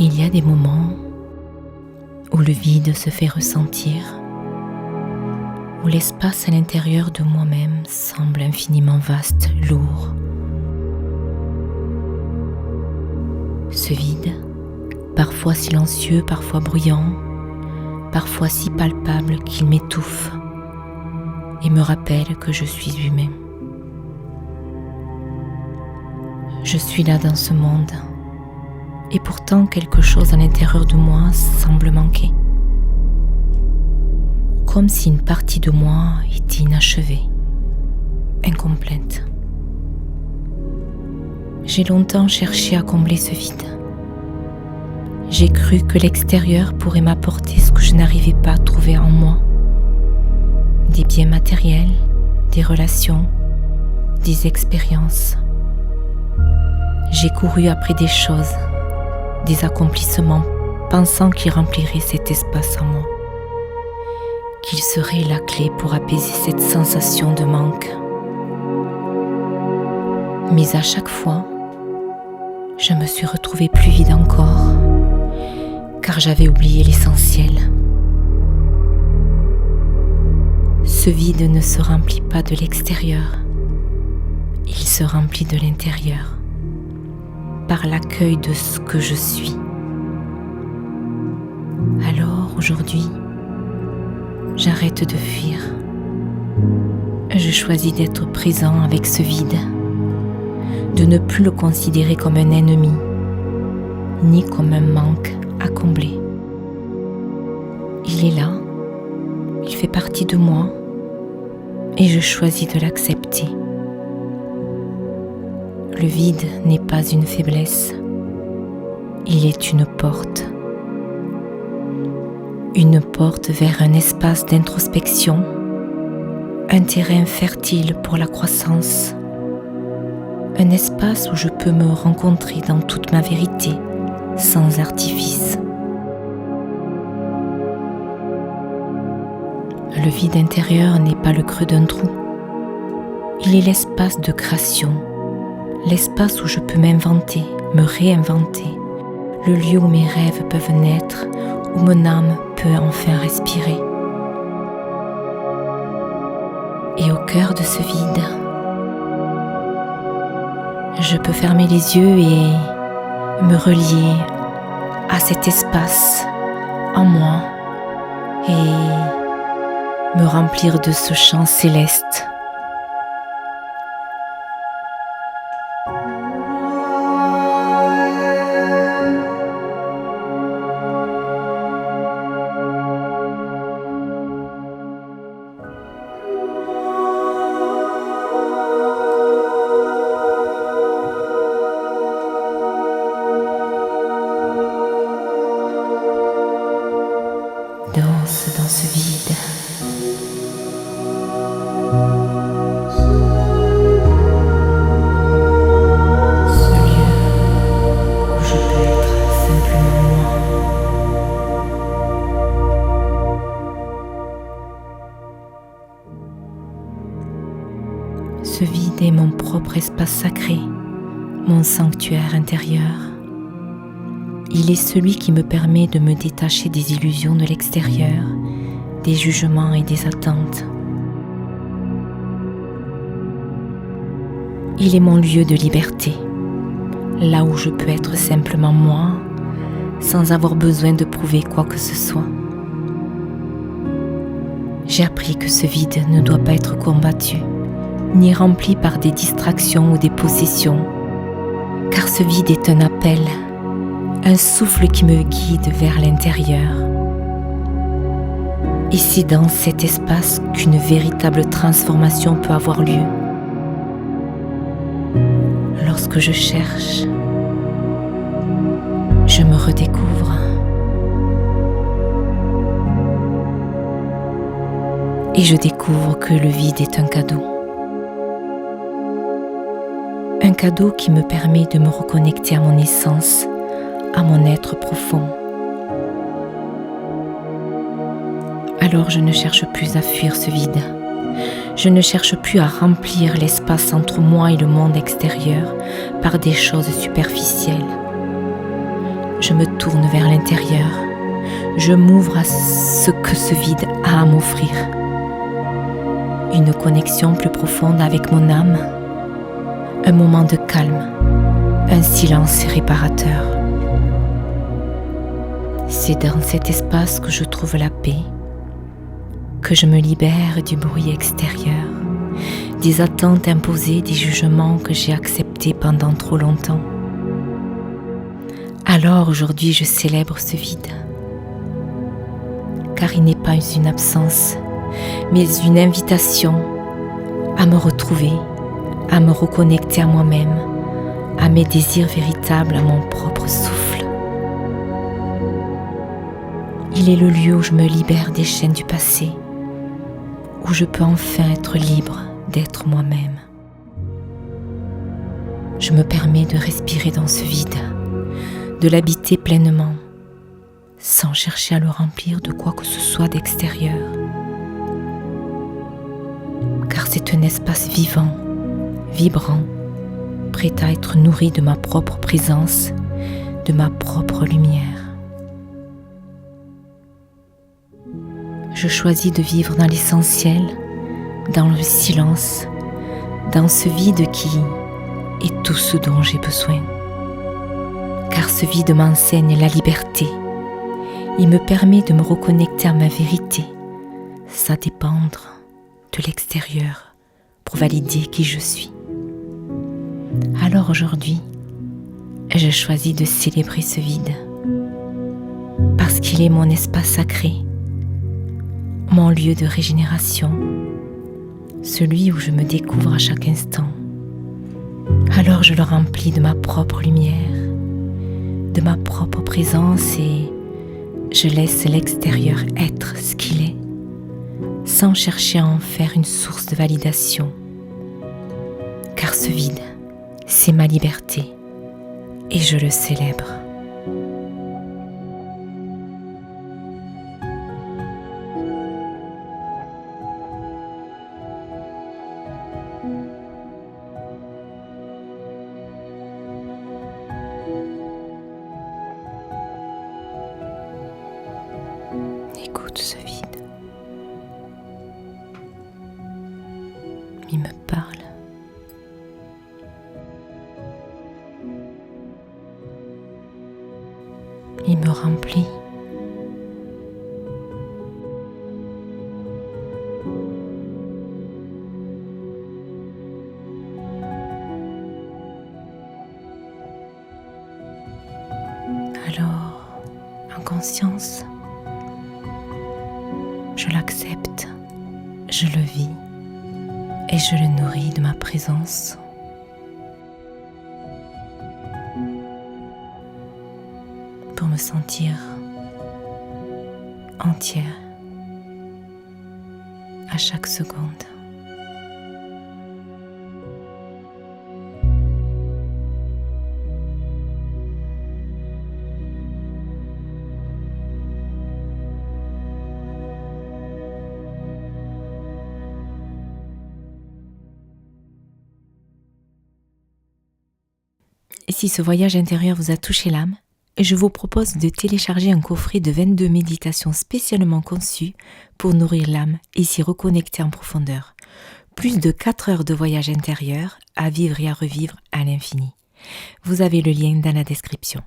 Il y a des moments où le vide se fait ressentir, où l'espace à l'intérieur de moi-même semble infiniment vaste, lourd. Ce vide, parfois silencieux, parfois bruyant, parfois si palpable qu'il m'étouffe et me rappelle que je suis humain. Je suis là dans ce monde, et pourtant quelque chose à l'intérieur de moi semble manquer. Comme si une partie de moi était inachevée, incomplète. J'ai longtemps cherché à combler ce vide. J'ai cru que l'extérieur pourrait m'apporter ce que je n'arrivais pas à trouver en moi. Des biens matériels, des relations, des expériences. J'ai couru après des choses, des accomplissements, pensant qu'ils rempliraient cet espace en moi, qu'ils seraient la clé pour apaiser cette sensation de manque. Mais à chaque fois, je me suis retrouvée plus vide encore, car j'avais oublié l'essentiel. Ce vide ne se remplit pas de l'extérieur, il se remplit de l'intérieur, par l'accueil de ce que je suis. Alors aujourd'hui, j'arrête de fuir. Je choisis d'être présent avec ce vide, de ne plus le considérer comme un ennemi, ni comme un manque à combler. Il est là, il fait partie de moi, et je choisis de l'accepter. Le vide n'est pas une faiblesse, il est une porte. Une porte vers un espace d'introspection, un terrain fertile pour la croissance, un espace où je peux me rencontrer dans toute ma vérité, sans artifice. Le vide intérieur n'est pas le creux d'un trou, il est l'espace de création, l'espace où je peux m'inventer, me réinventer, le lieu où mes rêves peuvent naître, où mon âme peut enfin respirer. Et au cœur de ce vide, je peux fermer les yeux et me relier à cet espace en moi et me remplir de ce chant céleste. Danse dans ce vide. Ce lieu où je peux être simplement moi. Ce vide est mon propre espace sacré, mon sanctuaire intérieur. Il est celui qui me permet de me détacher des illusions de l'extérieur, des jugements et des attentes. Il est mon lieu de liberté, là où je peux être simplement moi, sans avoir besoin de prouver quoi que ce soit. J'ai appris que ce vide ne doit pas être combattu, ni rempli par des distractions ou des possessions, car ce vide est un appel, un souffle qui me guide vers l'intérieur. Et c'est dans cet espace qu'une véritable transformation peut avoir lieu. Lorsque je cherche, je me redécouvre. Et je découvre que le vide est un cadeau. Un cadeau qui me permet de me reconnecter à mon essence, à mon être profond. Alors je ne cherche plus à fuir ce vide. Je ne cherche plus à remplir l'espace entre moi et le monde extérieur par des choses superficielles. Je me tourne vers l'intérieur. Je m'ouvre à ce que ce vide a à m'offrir. Une connexion plus profonde avec mon âme. Un moment de calme. Un silence réparateur. C'est dans cet espace que je trouve la paix, que je me libère du bruit extérieur, des attentes imposées, des jugements que j'ai acceptés pendant trop longtemps. Alors aujourd'hui, je célèbre ce vide, car il n'est pas une absence, mais une invitation à me retrouver, à me reconnecter à moi-même, à mes désirs véritables, à mon propre souffle. Il est le lieu où je me libère des chaînes du passé, où je peux enfin être libre d'être moi-même. Je me permets de respirer dans ce vide, de l'habiter pleinement, sans chercher à le remplir de quoi que ce soit d'extérieur. Car c'est un espace vivant, vibrant, prêt à être nourri de ma propre présence, de ma propre lumière. Je choisis de vivre dans l'essentiel, dans le silence, dans ce vide qui est tout ce dont j'ai besoin. Car ce vide m'enseigne la liberté. Il me permet de me reconnecter à ma vérité, sans dépendre de l'extérieur pour valider qui je suis. Alors aujourd'hui, je choisis de célébrer ce vide, parce qu'il est mon espace sacré, mon lieu de régénération, celui où je me découvre à chaque instant. Alors je le remplis de ma propre lumière, de ma propre présence et je laisse l'extérieur être ce qu'il est, sans chercher à en faire une source de validation. Car ce vide, c'est ma liberté et je le célèbre. Écoute ce vide. Il me parle. Il me remplit. Alors, en conscience, je l'accepte, je le vis et je le nourris de ma présence. Pour me sentir entière à chaque seconde. Et si ce voyage intérieur vous a touché l'âme, je vous propose de télécharger un coffret de 22 méditations spécialement conçues pour nourrir l'âme et s'y reconnecter en profondeur. Plus de 4 heures de voyage intérieur à vivre et à revivre à l'infini. Vous avez le lien dans la description.